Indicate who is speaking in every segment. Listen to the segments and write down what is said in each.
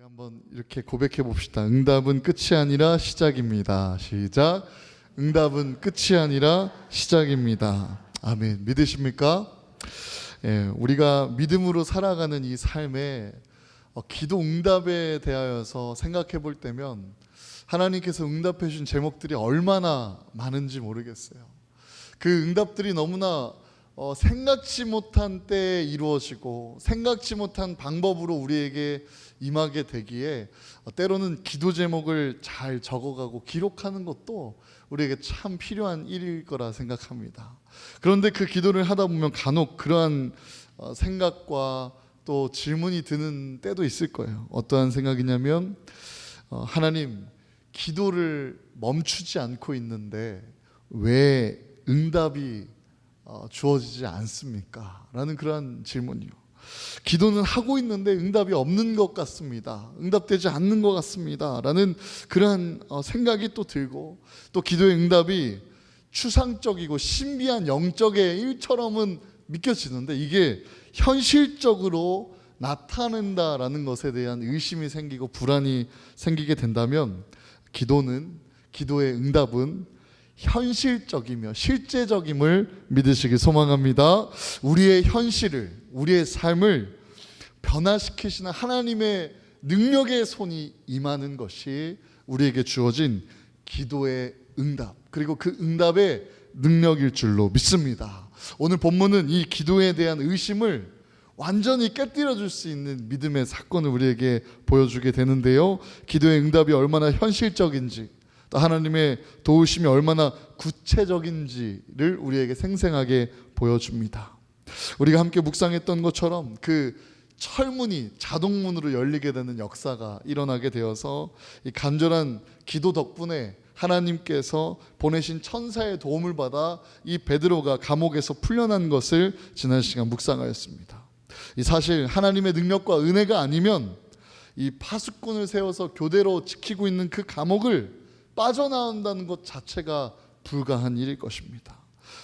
Speaker 1: 한번 이렇게 고백해 봅시다. 응답은 끝이 아니라 시작입니다. 시작. 응답은 끝이 아니라 시작입니다. 아멘. 믿으십니까? 우리가 믿음으로 살아가는 이 삶에 기도 응답에 대하여서 생각해 볼 때면 하나님께서 응답해 주신 제목들이 얼마나 많은지 모르겠어요. 그 응답들이 너무나 생각지 못한 때에 이루어지고 생각지 못한 방법으로 우리에게 임하게 되기에 때로는 기도 제목을 잘 적어가고 기록하는 것도 우리에게 참 필요한 일일 거라 생각합니다. 그런데 그 기도를 하다 보면 간혹 그러한 생각과 또 질문이 드는 때도 있을 거예요. 어떠한 생각이냐면 하나님, 기도를 멈추지 않고 있는데 왜 응답이 주어지지 않습니까? 라는 그러한 질문이요. 기도는 하고 있는데 응답이 없는 것 같습니다. 응답되지 않는 것 같습니다. 라는 그러한 생각이 또 들고, 또 기도의 응답이 추상적이고 신비한 영적의 일처럼은 믿겨지는데 이게 현실적으로 나타낸다라는 것에 대한 의심이 생기고 불안이 생기게 된다면 기도의 응답은 현실적이며 실제적임을 믿으시길 소망합니다. 우리의 현실을, 우리의 삶을 변화시키시는 하나님의 능력의 손이 임하는 것이 우리에게 주어진 기도의 응답, 그리고 그 응답의 능력일 줄로 믿습니다. 오늘 본문은 이 기도에 대한 의심을 완전히 깨뜨려 줄 수 있는 믿음의 사건을 우리에게 보여주게 되는데요. 기도의 응답이 얼마나 현실적인지, 또 하나님의 도우심이 얼마나 구체적인지를 우리에게 생생하게 보여줍니다. 우리가 함께 묵상했던 것처럼 그 철문이 자동문으로 열리게 되는 역사가 일어나게 되어서 이 간절한 기도 덕분에 하나님께서 보내신 천사의 도움을 받아 이 베드로가 감옥에서 풀려난 것을 지난 시간 묵상하였습니다. 이 사실 하나님의 능력과 은혜가 아니면 이 파수꾼을 세워서 교대로 지키고 있는 그 감옥을 빠져나온다는 것 자체가 불가한 일일 것입니다.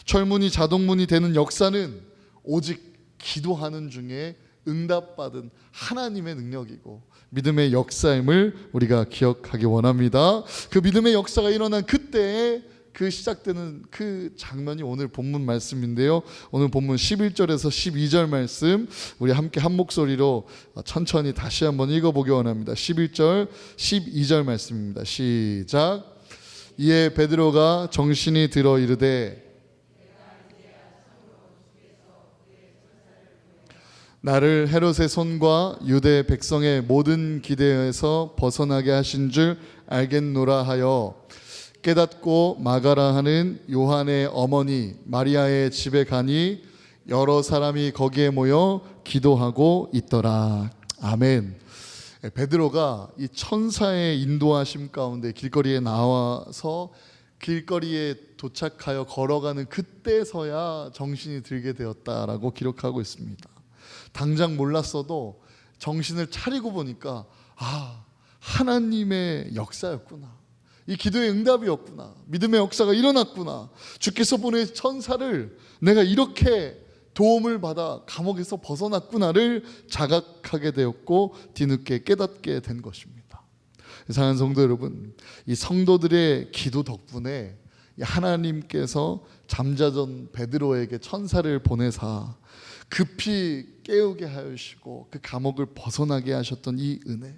Speaker 1: 철문이 자동문이 되는 역사는 오직 기도하는 중에 응답받은 하나님의 능력이고 믿음의 역사임을 우리가 기억하기 원합니다. 그 믿음의 역사가 일어난 그때에 그 시작되는 그 장면이 오늘 본문 말씀인데요. 오늘 본문 11절에서 12절 말씀 우리 함께 한 목소리로 천천히 다시 한번 읽어보기 원합니다. 11절 12절 말씀입니다. 시작. 이에 베드로가 정신이 들어 이르되 나를 헤롯의 손과 유대 백성의 모든 기대에서 벗어나게 하신 줄 알겠노라 하여 깨닫고 마가라 하는 요한의 어머니 마리아의 집에 가니 여러 사람이 거기에 모여 기도하고 있더라. 아멘. 베드로가 이 천사의 인도하심 가운데 길거리에 나와서 길거리에 도착하여 걸어가는 그때서야 정신이 들게 되었다라고 기록하고 있습니다. 당장 몰랐어도 정신을 차리고 보니까 하나님의 역사였구나. 이 기도의 응답이었구나. 믿음의 역사가 일어났구나. 주께서 보내신 천사를 내가 이렇게 도움을 받아 감옥에서 벗어났구나를 자각하게 되었고 뒤늦게 깨닫게 된 것입니다. 사랑하는 성도 여러분, 이 성도들의 기도 덕분에 하나님께서 잠자던 베드로에게 천사를 보내사 급히 깨우게 하시고 그 감옥을 벗어나게 하셨던 이 은혜,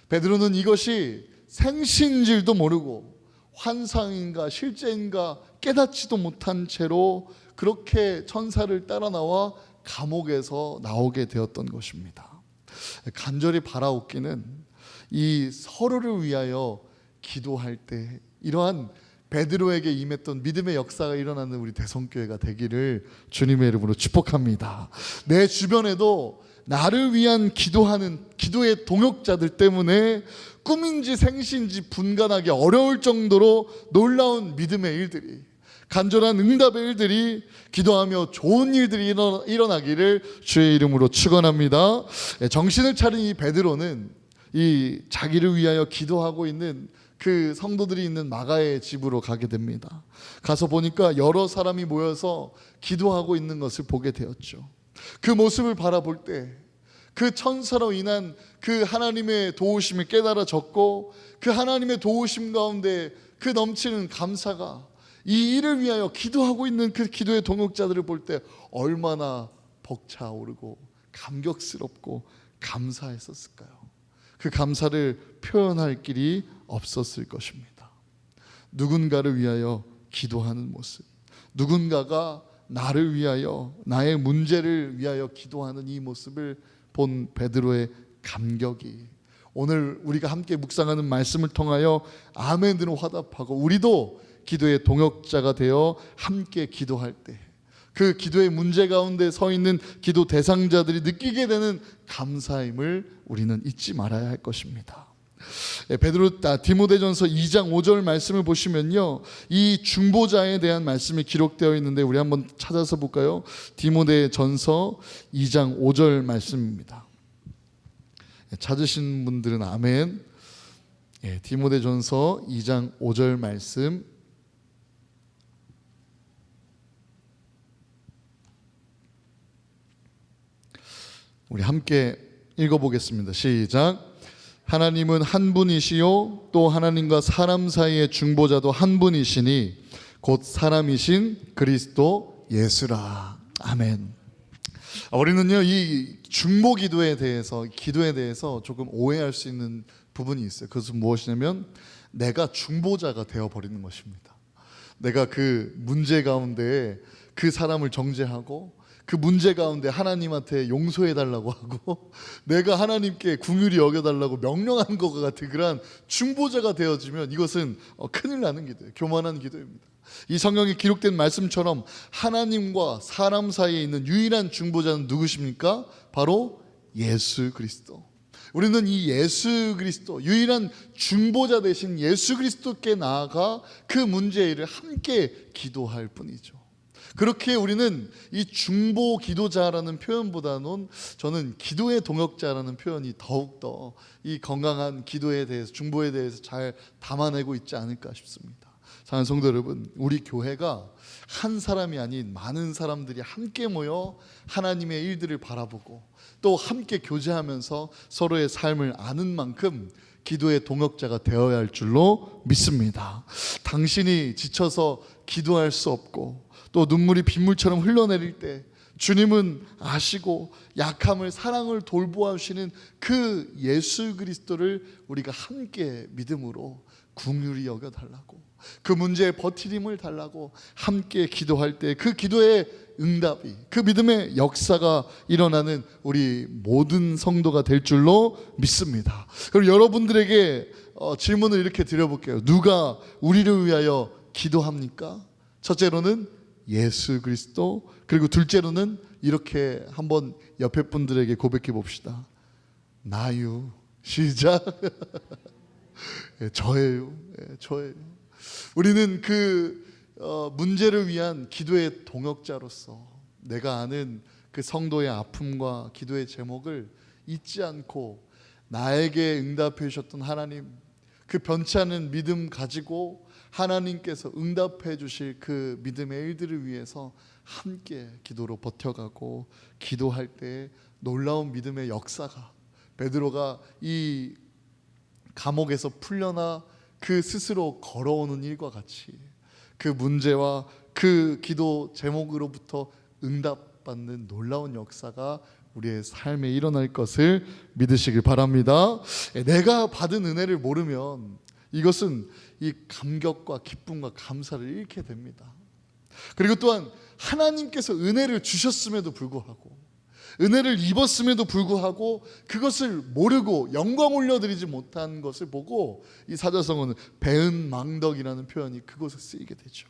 Speaker 1: 베드로는 이것이 생시인 줄도 모르고 환상인가 실제인가 깨닫지도 못한 채로 그렇게 천사를 따라 나와 감옥에서 나오게 되었던 것입니다. 간절히 바라옵기는 이 서로를 위하여 기도할 때 이러한 베드로에게 임했던 믿음의 역사가 일어나는 우리 대성교회가 되기를 주님의 이름으로 축복합니다. 내 주변에도 나를 위한 기도하는 기도의 동역자들 때문에 꿈인지 생시인지 분간하기 어려울 정도로 놀라운 믿음의 일들이, 간절한 응답의 일들이, 기도하며 좋은 일들이 일어나기를 주의 이름으로 축원합니다. 정신을 차린 이 베드로는 이 자기를 위하여 기도하고 있는 그 성도들이 있는 마가의 집으로 가게 됩니다. 가서 보니까 여러 사람이 모여서 기도하고 있는 것을 보게 되었죠. 그 모습을 바라볼 때 그 천사로 인한 그 하나님의 도우심을 깨달아졌고, 그 하나님의 도우심 가운데 그 넘치는 감사가 이 일을 위하여 기도하고 있는 그 기도의 동역자들을 볼 때 얼마나 벅차오르고 감격스럽고 감사했었을까요? 그 감사를 표현할 길이 없었을 것입니다. 누군가를 위하여 기도하는 모습, 누군가가 나를 위하여, 나의 문제를 위하여 기도하는 이 모습을 본 베드로의 감격이 오늘 우리가 함께 묵상하는 말씀을 통하여 아멘으로 화답하고 우리도 기도의 동역자가 되어 함께 기도할 때 그 기도의 문제 가운데 서 있는 기도 대상자들이 느끼게 되는 감사임을 우리는 잊지 말아야 할 것입니다. 디모데전서 2장 5절 말씀을 보시면요, 이 중보자에 대한 말씀이 기록되어 있는데 우리 한번 찾아서 볼까요? 디모데전서 2장 5절 말씀입니다. 찾으신 분들은 아멘. 디모데전서 2장 5절 말씀, 우리 함께 읽어보겠습니다. 시작. 하나님은 한 분이시요 또 하나님과 사람 사이의 중보자도 한 분이시니 곧 사람이신 그리스도 예수라. 아멘. 우리는요, 이 중보 기도에 대해서 조금 오해할 수 있는 부분이 있어요. 그것은 무엇이냐면 내가 중보자가 되어버리는 것입니다. 내가 그 문제 가운데 그 사람을 정죄하고 그 문제 가운데 하나님한테 용서해달라고 하고 내가 하나님께 긍휼히 여겨달라고 명령하는 것과 같은 그러한 중보자가 되어지면 이것은 큰일 나는 기도예요. 교만한 기도입니다. 이 성경에 기록된 말씀처럼 하나님과 사람 사이에 있는 유일한 중보자는 누구십니까? 바로 예수 그리스도. 우리는 이 예수 그리스도, 유일한 중보자 되신 예수 그리스도께 나아가 그 문제의 일을 함께 기도할 뿐이죠. 그렇게 우리는 이 중보 기도자라는 표현보다는 저는 기도의 동역자라는 표현이 더욱더 이 건강한 기도에 대해서, 중보에 대해서 잘 담아내고 있지 않을까 싶습니다. 사랑하는 성도 여러분, 우리 교회가 한 사람이 아닌 많은 사람들이 함께 모여 하나님의 일들을 바라보고 또 함께 교제하면서 서로의 삶을 아는 만큼 기도의 동역자가 되어야 할 줄로 믿습니다. 당신이 지쳐서 기도할 수 없고 또 눈물이 빗물처럼 흘러내릴 때 주님은 아시고 약함을, 사랑을 돌보아주시는 그 예수 그리스도를 우리가 함께 믿음으로 긍휼히 여겨달라고, 그 문제에 버티림을 달라고 함께 기도할 때 그 기도의 응답이, 그 믿음의 역사가 일어나는 우리 모든 성도가 될 줄로 믿습니다. 그럼 여러분들에게 질문을 이렇게 드려볼게요. 누가 우리를 위하여 기도합니까? 첫째로는 예수 그리스도, 그리고 둘째로는 이렇게 한번 옆에 분들에게 고백해 봅시다. 나유. 시작. 저예요. 저예요. 우리는 그 문제를 위한 기도의 동역자로서 내가 아는 그 성도의 아픔과 기도의 제목을 잊지 않고 나에게 응답해 주셨던 하나님, 그 변치 않은 믿음 가지고 하나님께서 응답해 주실 그 믿음의 일들을 위해서 함께 기도로 버텨가고 기도할 때 놀라운 믿음의 역사가, 베드로가 이 감옥에서 풀려나 그 스스로 걸어오는 일과 같이 그 문제와 그 기도 제목으로부터 응답받는 놀라운 역사가 우리의 삶에 일어날 것을 믿으시길 바랍니다. 내가 받은 은혜를 모르면 이것은 이 감격과 기쁨과 감사를 잃게 됩니다. 그리고 또한 하나님께서 은혜를 주셨음에도 불구하고, 은혜를 입었음에도 불구하고 그것을 모르고 영광 올려드리지 못한 것을 보고 이 사자성어는 배은망덕이라는 표현이 그곳에 쓰이게 되죠.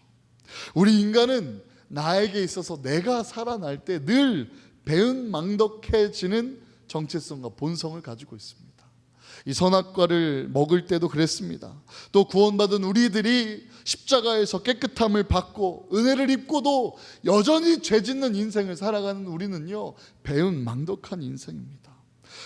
Speaker 1: 우리 인간은 나에게 있어서 내가 살아날 때 늘 배은망덕해지는 정체성과 본성을 가지고 있습니다. 이 선악과를 먹을 때도 그랬습니다. 또 구원받은 우리들이 십자가에서 깨끗함을 받고 은혜를 입고도 여전히 죄짓는 인생을 살아가는 우리는요, 배은망덕한 인생입니다.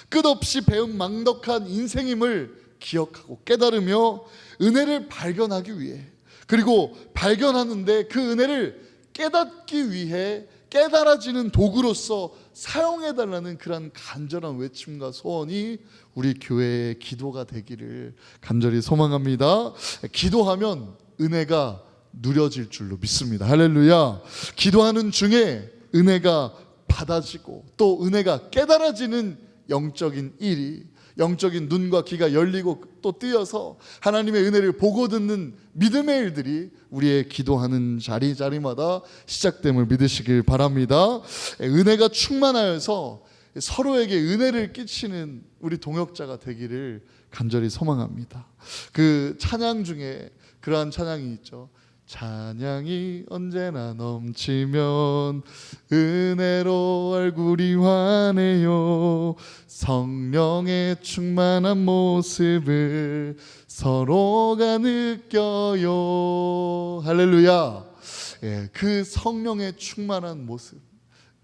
Speaker 1: 끝없이 배은망덕한 인생임을 기억하고 깨달으며 은혜를 발견하기 위해, 그리고 발견하는데 그 은혜를 깨닫기 위해 깨달아지는 도구로서 사용해달라는 그런 간절한 외침과 소원이 우리 교회의 기도가 되기를 간절히 소망합니다. 기도하면 은혜가 누려질 줄로 믿습니다. 할렐루야. 기도하는 중에 은혜가 받아지고 또 은혜가 깨달아지는 영적인 일이, 영적인 눈과 귀가 열리고 또 뜨여서 하나님의 은혜를 보고 듣는 믿음의 일들이 우리의 기도하는 자리마다 시작됨을 믿으시길 바랍니다. 은혜가 충만하여서 서로에게 은혜를 끼치는 우리 동역자가 되기를 간절히 소망합니다. 그 찬양 중에 그러한 찬양이 있죠. 찬양이 언제나 넘치면 은혜로 얼굴이 환해요. 성령의 충만한 모습을 서로가 느껴요. 할렐루야. 그 성령의 충만한 모습,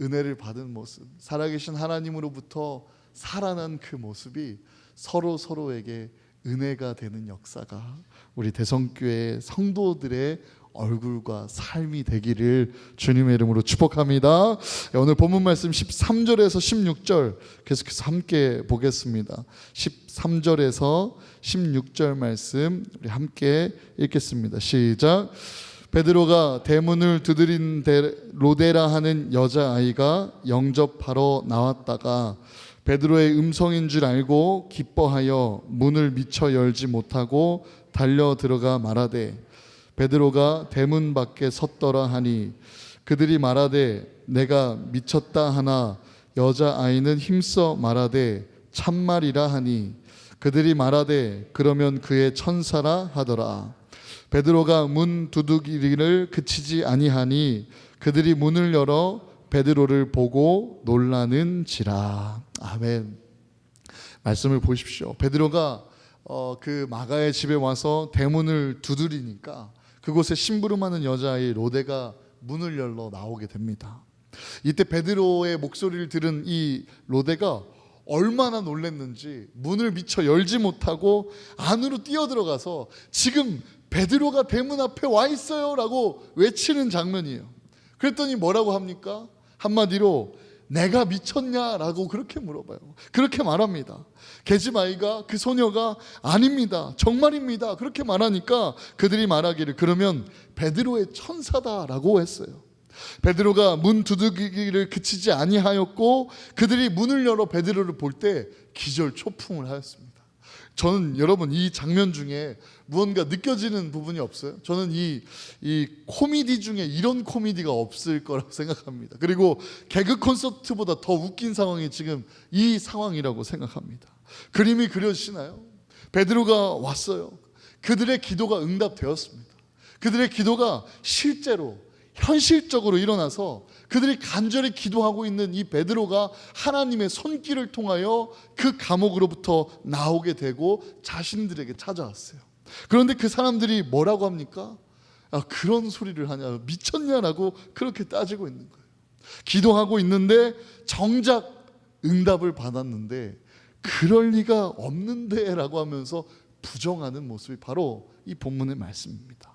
Speaker 1: 은혜를 받은 모습, 살아계신 하나님으로부터 살아난 그 모습이 서로에게 은혜가 되는 역사가 우리 대성교회 성도들의 얼굴과 삶이 되기를 주님의 이름으로 축복합니다. 오늘 본문 말씀 13절에서 16절 계속해서 함께 보겠습니다. 13절에서 16절 말씀 우리 함께 읽겠습니다. 시작. 베드로가 대문을 두드린 로데라 하는 여자아이가 영접하러 나왔다가 베드로의 음성인 줄 알고 기뻐하여 문을 미처 열지 못하고 달려 들어가 말하되 베드로가 대문 밖에 섰더라 하니 그들이 말하되 내가 미쳤다 하나 여자아이는 힘써 말하되 참말이라 하니 그들이 말하되 그러면 그의 천사라 하더라. 베드로가 문 두드리기를 그치지 아니하니 그들이 문을 열어 베드로를 보고 놀라는지라. 아멘. 말씀을 보십시오. 베드로가 그 마가의 집에 와서 대문을 두드리니까 그곳에 심부름하는 여자아이 로데가 문을 열러 나오게 됩니다. 이때 베드로의 목소리를 들은 이 로데가 얼마나 놀랐는지 문을 미처 열지 못하고 안으로 뛰어들어가서 지금 베드로가 대문 앞에 와 있어요 라고 외치는 장면이에요. 그랬더니 뭐라고 합니까? 한마디로 내가 미쳤냐라고 그렇게 물어봐요. 그렇게 말합니다. 계집아이가, 그 소녀가 아닙니다, 정말입니다 그렇게 말하니까 그들이 말하기를 그러면 베드로의 천사다라고 했어요. 베드로가 문 두드리기를 그치지 아니하였고 그들이 문을 열어 베드로를 볼 때 기절초풍을 하였습니다. 저는 여러분 이 장면 중에 무언가 느껴지는 부분이 없어요? 저는 이 코미디 중에 이런 코미디가 없을 거라고 생각합니다. 그리고 개그 콘서트보다 더 웃긴 상황이 지금 이 상황이라고 생각합니다. 그림이 그려지시나요? 베드로가 왔어요. 그들의 기도가 응답되었습니다. 그들의 기도가 실제로 현실적으로 일어나서 그들이 간절히 기도하고 있는 이 베드로가 하나님의 손길을 통하여 그 감옥으로부터 나오게 되고 자신들에게 찾아왔어요. 그런데 그 사람들이 뭐라고 합니까? 그런 소리를 하냐, 미쳤냐라고 그렇게 따지고 있는 거예요. 기도하고 있는데 정작 응답을 받았는데 그럴 리가 없는데 라고 하면서 부정하는 모습이 바로 이 본문의 말씀입니다.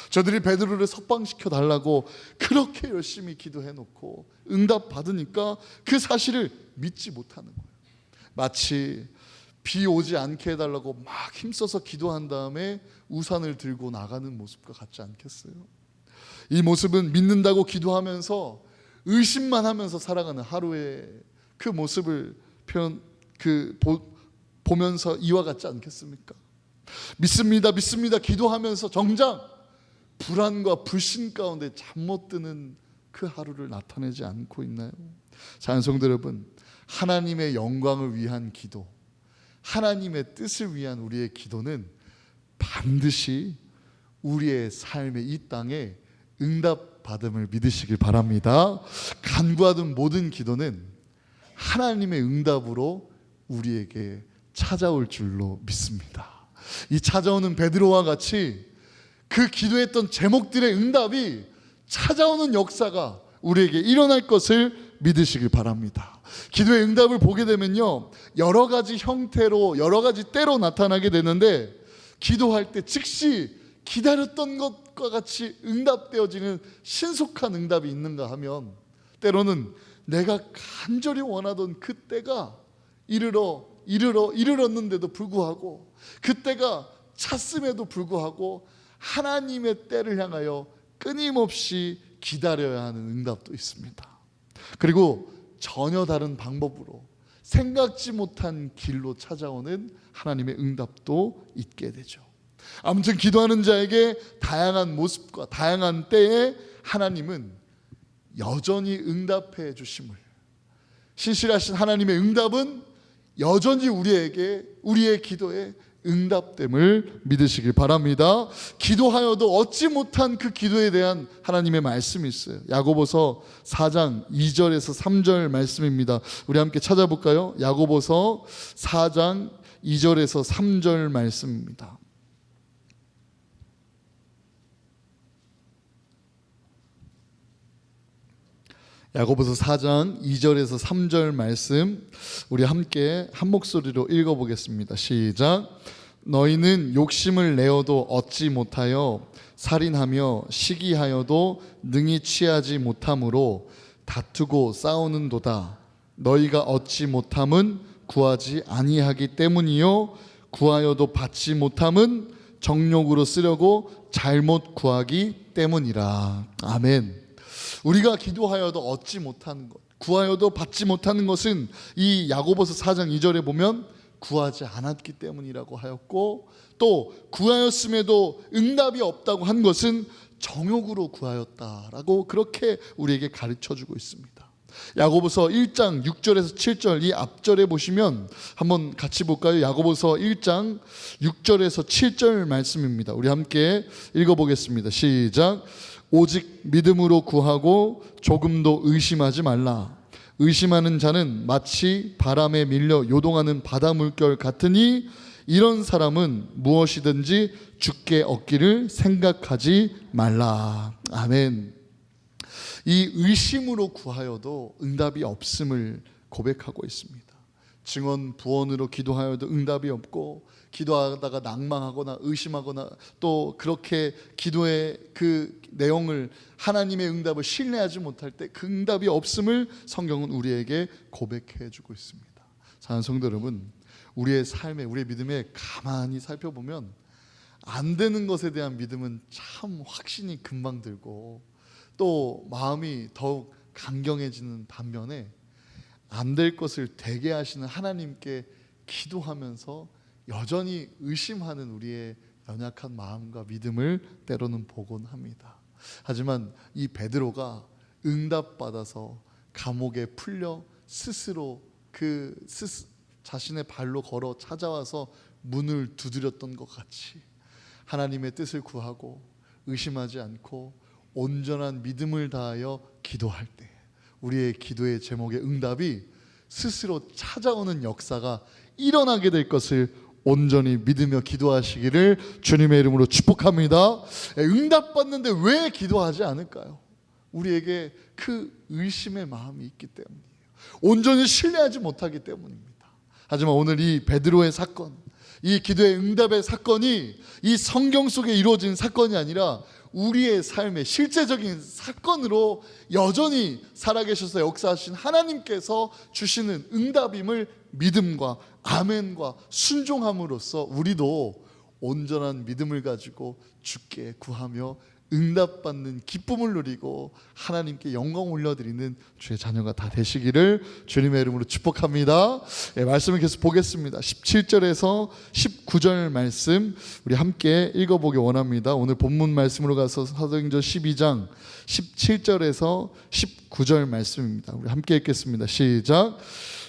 Speaker 1: 저들이 베드로를 석방시켜 달라고 그렇게 열심히 기도해놓고 응답 받으니까 그 사실을 믿지 못하는 거예요. 마치 비 오지 않게 해달라고 막 힘써서 기도한 다음에 우산을 들고 나가는 모습과 같지 않겠어요? 이 모습은 믿는다고 기도하면서 의심만 하면서 살아가는 하루의 그 모습을 보면서 이와 같지 않겠습니까? 믿습니다 기도하면서 정작 불안과 불신 가운데 잠 못 드는 그 하루를 나타내지 않고 있나요? 찬송들 여러분, 하나님의 영광을 위한 기도, 하나님의 뜻을 위한 우리의 기도는 반드시 우리의 삶의 이 땅에 응답받음을 믿으시길 바랍니다. 간구하던 모든 기도는 하나님의 응답으로 우리에게 찾아올 줄로 믿습니다. 이 찾아오는 베드로와 같이 그 기도했던 제목들의 응답이 찾아오는 역사가 우리에게 일어날 것을 믿으시길 바랍니다. 기도의 응답을 보게 되면요, 여러 가지 형태로 여러 가지 때로 나타나게 되는데 기도할 때 즉시 기다렸던 것과 같이 응답되어지는 신속한 응답이 있는가 하면 때로는 내가 간절히 원하던 그때가 이르렀는데도 불구하고, 그때가 찼음에도 불구하고 하나님의 때를 향하여 끊임없이 기다려야 하는 응답도 있습니다. 그리고 전혀 다른 방법으로 생각지 못한 길로 찾아오는 하나님의 응답도 있게 되죠. 아무튼 기도하는 자에게 다양한 모습과 다양한 때에 하나님은 여전히 응답해 주심을, 신실하신 하나님의 응답은 여전히 우리의 기도에 응답됨을 믿으시길 바랍니다. 기도하여도 얻지 못한 그 기도에 대한 하나님의 말씀이 있어요. 야고보서 4장 2절에서 3절 말씀입니다. 우리 함께 찾아볼까요? 야고보서 4장 2절에서 3절 말씀입니다. 야고보서 4장 2절에서 3절 말씀, 우리 함께 한 목소리로 읽어보겠습니다. 시작. 너희는 욕심을 내어도 얻지 못하여 살인하며 시기하여도 능히 취하지 못함으로 다투고 싸우는도다. 너희가 얻지 못함은 구하지 아니하기 때문이요 구하여도 받지 못함은 정욕으로 쓰려고 잘못 구하기 때문이라. 아멘. 우리가 기도하여도 얻지 못하는 것, 구하여도 받지 못하는 것은 이 야고보서 4장 2절에 보면 구하지 않았기 때문이라고 하였고, 또 구하였음에도 응답이 없다고 한 것은 정욕으로 구하였다라고 그렇게 우리에게 가르쳐주고 있습니다. 야고보서 1장 6절에서 7절, 이 앞절에 보시면 한번 같이 볼까요? 야고보서 1장 6절에서 7절 말씀입니다. 우리 함께 읽어보겠습니다. 시작. 오직 믿음으로 구하고 조금도 의심하지 말라. 의심하는 자는 마치 바람에 밀려 요동하는 바다 물결 같으니 이런 사람은 무엇이든지 주께 얻기를 생각하지 말라. 아멘. 이 의심으로 구하여도 응답이 없음을 고백하고 있습니다. 증언 부언으로 기도하여도 응답이 없고, 기도하다가 낭망하거나 의심하거나 또 그렇게 기도의 그 내용을, 하나님의 응답을 신뢰하지 못할 때 그 응답이 없음을 성경은 우리에게 고백해 주고 있습니다. 사랑하는 성도 여러분, 우리의 삶에, 우리의 믿음에 가만히 살펴보면 안 되는 것에 대한 믿음은 참 확신이 금방 들고, 또 마음이 더욱 강경해지는 반면에 안 될 것을 되게 하시는 하나님께 기도하면서 여전히 의심하는 우리의 연약한 마음과 믿음을 때로는 보곤 합니다. 하지만 이 베드로가 응답받아서 감옥에 풀려 스스로 자신의 발로 걸어 찾아와서 문을 두드렸던 것 같이 하나님의 뜻을 구하고 의심하지 않고 온전한 믿음을 다하여 기도할 때 우리의 기도의 제목의 응답이 스스로 찾아오는 역사가 일어나게 될 것을 온전히 믿으며 기도하시기를 주님의 이름으로 축복합니다. 응답받는데 왜 기도하지 않을까요? 우리에게 그 의심의 마음이 있기 때문이에요. 온전히 신뢰하지 못하기 때문입니다. 하지만 오늘 이 베드로의 사건, 이 기도의 응답의 사건이 이 성경 속에 이루어진 사건이 아니라 우리의 삶의 실제적인 사건으로 여전히 살아계셔서 역사하신 하나님께서 주시는 응답임을 믿음과 아멘과 순종함으로써 우리도 온전한 믿음을 가지고 주께 구하며 응답받는 기쁨을 누리고 하나님께 영광 올려드리는 주의 자녀가 다 되시기를 주님의 이름으로 축복합니다. 말씀을 계속 보겠습니다. 17절에서 19절 말씀 우리 함께 읽어보기 원합니다. 오늘 본문 말씀으로 가서 사도행전 12장 17절에서 19절 말씀입니다. 우리 함께 읽겠습니다. 시작.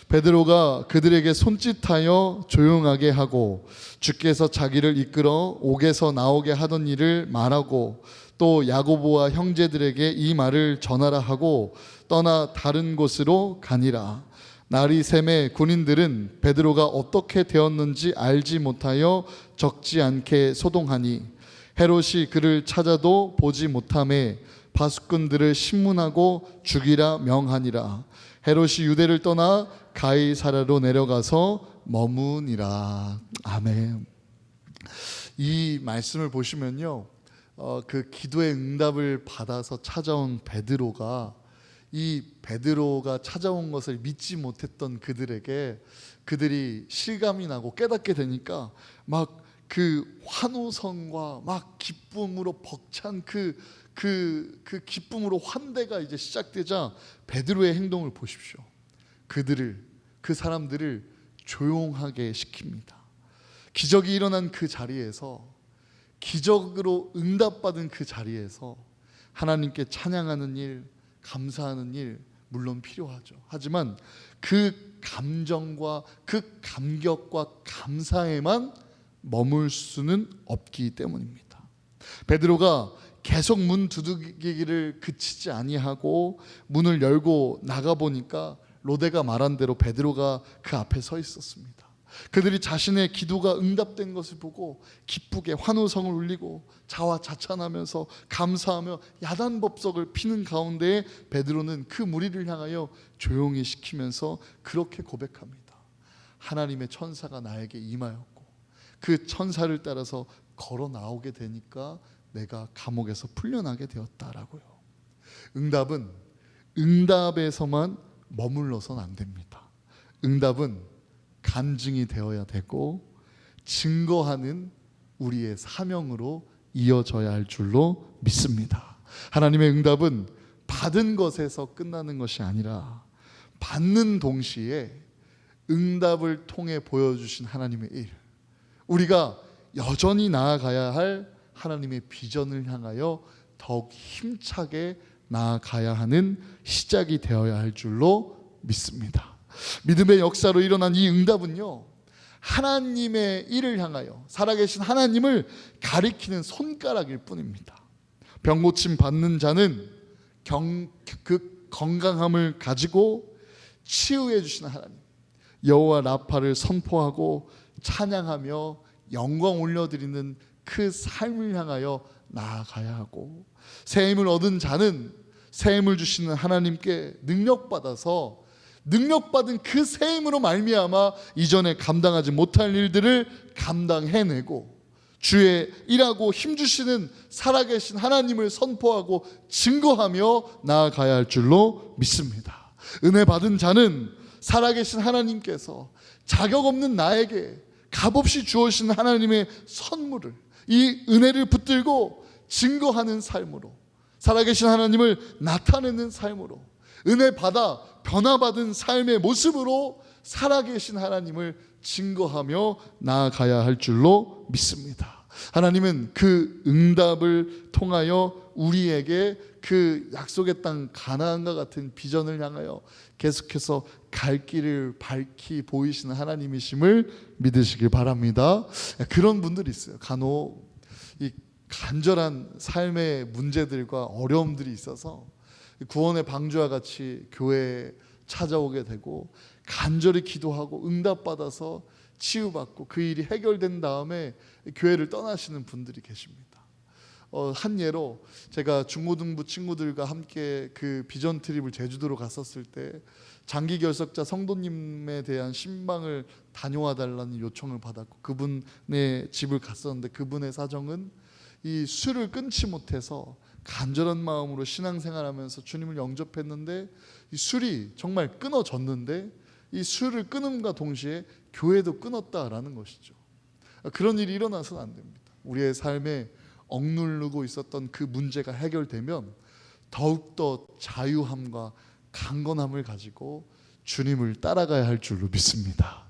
Speaker 1: 베드로가 그들에게 손짓하여 조용하게 하고 주께서 자기를 이끌어 옥에서 나오게 하던 일을 말하고 또 야고보와 형제들에게 이 말을 전하라 하고 떠나 다른 곳으로 가니라. 날이 새매 군인들은 베드로가 어떻게 되었는지 알지 못하여 적지 않게 소동하니 헤롯이 그를 찾아도 보지 못하매 바수꾼들을 신문하고 죽이라 명하니라. 헤롯이 유대를 떠나 가이사랴로 내려가서 머무니라. 아멘. 이 말씀을 보시면요, 그 기도의 응답을 받아서 찾아온 베드로가 이 베드로가 찾아온 것을 믿지 못했던 그들에게 그들이 실감이 나고 깨닫게 되니까 막 그 환호성과 막 기쁨으로 벅찬 그 기쁨으로 환대가 이제 시작되자 베드로의 행동을 보십시오. 그 사람들을 조용하게 시킵니다. 기적이 일어난 그 자리에서, 기적으로 응답받은 그 자리에서 하나님께 찬양하는 일, 감사하는 일 물론 필요하죠. 하지만 그 감정과 그 감격과 감사에만 머물 수는 없기 때문입니다. 베드로가 계속 문 두드리기를 그치지 아니하고 문을 열고 나가보니까 로데가 말한 대로 베드로가 그 앞에 서 있었습니다. 그들이 자신의 기도가 응답된 것을 보고 기쁘게 환호성을 울리고 자화자찬하면서 감사하며 야단법석을 피는 가운데 베드로는 그 무리를 향하여 조용히 시키면서 그렇게 고백합니다. 하나님의 천사가 나에게 임하였고 그 천사를 따라서 걸어 나오게 되니까 내가 감옥에서 풀려나게 되었다라고요. 응답은 응답에서만 머물러서는 안 됩니다. 응답은 간증이 되어야 되고 증거하는 우리의 사명으로 이어져야 할 줄로 믿습니다. 하나님의 응답은 받은 것에서 끝나는 것이 아니라 받는 동시에 응답을 통해 보여주신 하나님의 일, 우리가 여전히 나아가야 할 하나님의 비전을 향하여 더욱 힘차게 나아가야 하는 시작이 되어야 할 줄로 믿습니다. 믿음의 역사로 일어난 이 응답은요, 하나님의 일을 향하여 살아계신 하나님을 가리키는 손가락일 뿐입니다. 병고침 받는 자는 그 건강함을 가지고 치유해 주시는 하나님, 여호와 라파를 선포하고 찬양하며 영광 올려드리는 그 삶을 향하여 나아가야 하고, 새 힘을 얻은 자는 새 힘을 주시는 하나님께 능력받아서 능력받은 그 새 힘으로 말미암아 이전에 감당하지 못할 일들을 감당해내고 주의 일하고 힘주시는 살아계신 하나님을 선포하고 증거하며 나아가야 할 줄로 믿습니다. 은혜 받은 자는 살아계신 하나님께서 자격 없는 나에게 값없이 주어지는 하나님의 선물을, 이 은혜를 붙들고 증거하는 삶으로, 살아계신 하나님을 나타내는 삶으로, 은혜 받아 변화받은 삶의 모습으로 살아계신 하나님을 증거하며 나아가야 할 줄로 믿습니다. 하나님은 그 응답을 통하여 우리에게 그 약속의 땅 가나안과 같은 비전을 향하여 계속해서 갈 길을 밝히 보이시는 하나님이심을 믿으시길 바랍니다. 그런 분들이 있어요. 간혹 이 간절한 삶의 문제들과 어려움들이 있어서 구원의 방주와 같이 교회에 찾아오게 되고 간절히 기도하고 응답받아서 치유받고 그 일이 해결된 다음에 교회를 떠나시는 분들이 계십니다. 한 예로 제가 중고등부 친구들과 함께 그 비전 트립을 제주도로 갔었을 때 장기 결석자 성도님에 대한 신방을 다녀와 달라는 요청을 받았고 그분의 집을 갔었는데, 그분의 사정은 이 술을 끊지 못해서 간절한 마음으로 신앙생활하면서 주님을 영접했는데 이 술이 정말 끊어졌는데 이 술을 끊음과 동시에 교회도 끊었다라는 것이죠. 그런 일이 일어나서는 안 됩니다. 우리의 삶에 억누르고 있었던 그 문제가 해결되면 더욱더 자유함과 강건함을 가지고 주님을 따라가야 할 줄로 믿습니다.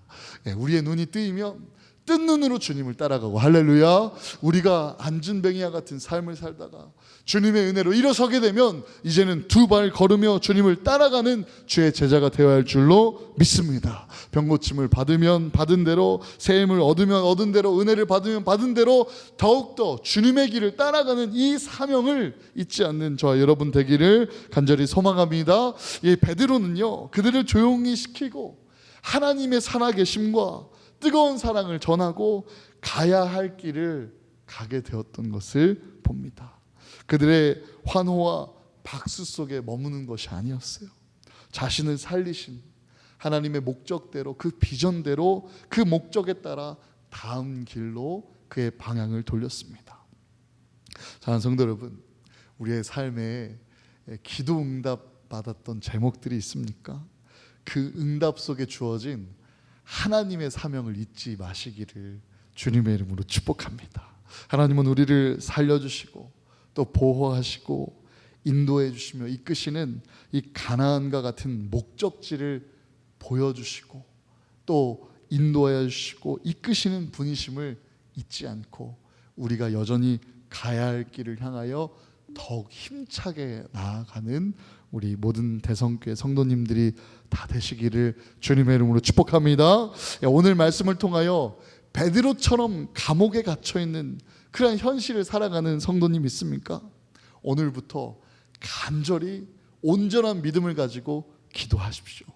Speaker 1: 우리의 눈이 뜨이면 뜬 눈으로 주님을 따라가고, 할렐루야, 우리가 안진뱅이와 같은 삶을 살다가 주님의 은혜로 일어서게 되면 이제는 두 발 걸으며 주님을 따라가는 주의 제자가 되어야 할 줄로 믿습니다. 병고침을 받으면 받은 대로, 새 힘을 얻으면 얻은 대로, 은혜를 받으면 받은 대로 더욱더 주님의 길을 따라가는 이 사명을 잊지 않는 저와 여러분 되기를 간절히 소망합니다. 이 베드로는요, 그들을 조용히 시키고 하나님의 살아계심과 뜨거운 사랑을 전하고 가야 할 길을 가게 되었던 것을 봅니다. 그들의 환호와 박수 속에 머무는 것이 아니었어요. 자신을 살리신 하나님의 목적대로, 그 비전대로, 그 목적에 따라 다음 길로 그의 방향을 돌렸습니다. 사랑하는 성도 여러분, 우리의 삶에 기도 응답 응답받았던 제목들이 있습니까? 그 응답 속에 주어진 하나님의 사명을 잊지 마시기를 주님의 이름으로 축복합니다. 하나님은 우리를 살려주시고 또 보호하시고 인도해 주시며 이끄시는 이 가나안과 같은 목적지를 보여주시고 또 인도해 주시고 이끄시는 분이심을 잊지 않고 우리가 여전히 가야 할 길을 향하여 더욱 힘차게 나아가는 우리 모든 대성교회 성도님들이 다 되시기를 주님의 이름으로 축복합니다. 오늘 말씀을 통하여 베드로처럼 감옥에 갇혀있는 그런 현실을 살아가는 성도님 있습니까? 오늘부터 간절히 온전한 믿음을 가지고 기도하십시오.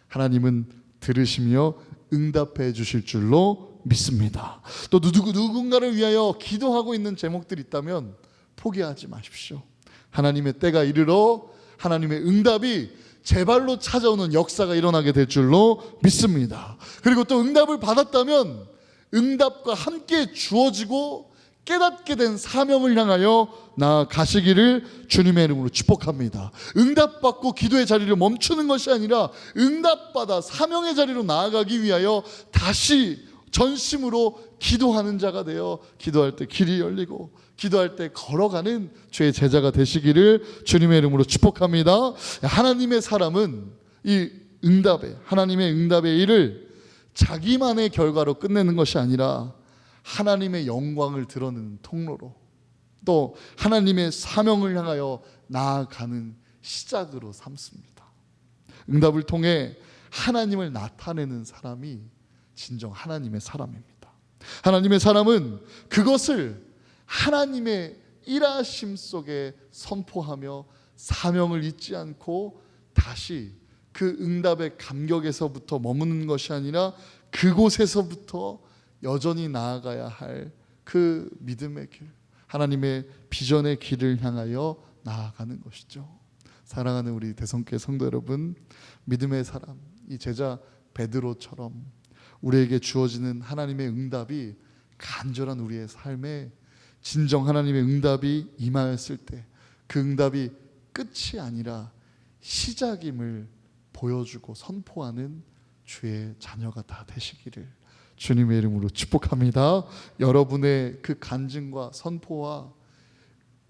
Speaker 1: 하나님은 들으시며 응답해 주실 줄로 믿습니다. 또 누군가를 위하여 기도하고 있는 제목들이 있다면 포기하지 마십시오. 하나님의 때가 이르러 하나님의 응답이 제발로 찾아오는 역사가 일어나게 될 줄로 믿습니다. 그리고 또 응답을 받았다면 응답과 함께 주어지고 깨닫게 된 사명을 향하여 나아가시기를 주님의 이름으로 축복합니다. 응답받고 기도의 자리를 멈추는 것이 아니라 응답받아 사명의 자리로 나아가기 위하여 다시 전심으로 기도하는 자가 되어 기도할 때 길이 열리고 기도할 때 걸어가는 주의 제자가 되시기를 주님의 이름으로 축복합니다. 하나님의 사람은 이 응답에 하나님의 응답의 일을 자기만의 결과로 끝내는 것이 아니라 하나님의 영광을 드러내는 통로로 또 하나님의 사명을 향하여 나아가는 시작으로 삼습니다. 응답을 통해 하나님을 나타내는 사람이 진정 하나님의 사람입니다. 하나님의 사람은 그것을 하나님의 일하심 속에 선포하며 사명을 잊지 않고 다시 그 응답의 감격에서부터 머무는 것이 아니라 그곳에서부터 여전히 나아가야 할 그 믿음의 길, 하나님의 비전의 길을 향하여 나아가는 것이죠. 사랑하는 우리 대성교회 성도 여러분, 믿음의 사람, 이 제자 베드로처럼 우리에게 주어지는 하나님의 응답이 간절한 우리의 삶에 진정 하나님의 응답이 임하였을 때 그 응답이 끝이 아니라 시작임을 보여주고 선포하는 주의 자녀가 다 되시기를 주님의 이름으로 축복합니다. 여러분의 그 간증과 선포와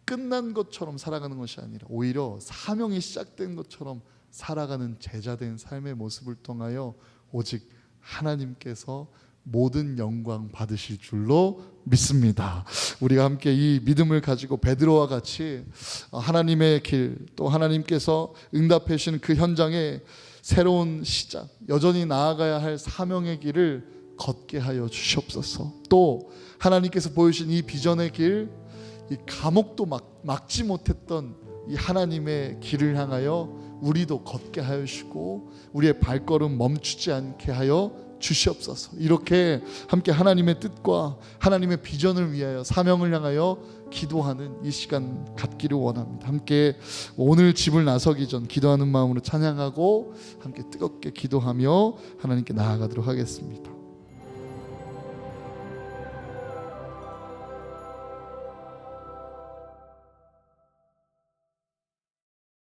Speaker 1: 끝난 것처럼 살아가는 것이 아니라 오히려 사명이 시작된 것처럼 살아가는 제자된 삶의 모습을 통하여 오직 하나님께서 모든 영광 받으실 줄로 믿습니다. 우리가 함께 이 믿음을 가지고 베드로와 같이 하나님의 길, 또 하나님께서 응답해 주시는 그 현장에 새로운 시작, 여전히 나아가야 할 사명의 길을 걷게 하여 주시옵소서. 또 하나님께서 보여주신 이 비전의 길, 이 감옥도 막지 못했던 이 하나님의 길을 향하여 우리도 걷게 하여 주시고 우리의 발걸음 멈추지 않게 하여 주시옵소서. 이렇게 함께 하나님의 뜻과 하나님의 비전을 위하여 사명을 향하여 기도하는 이 시간 갖기를 원합니다. 함께 오늘 집을 나서기 전 기도하는 마음으로 찬양하고 함께 뜨겁게 기도하며 하나님께 나아가도록 하겠습니다.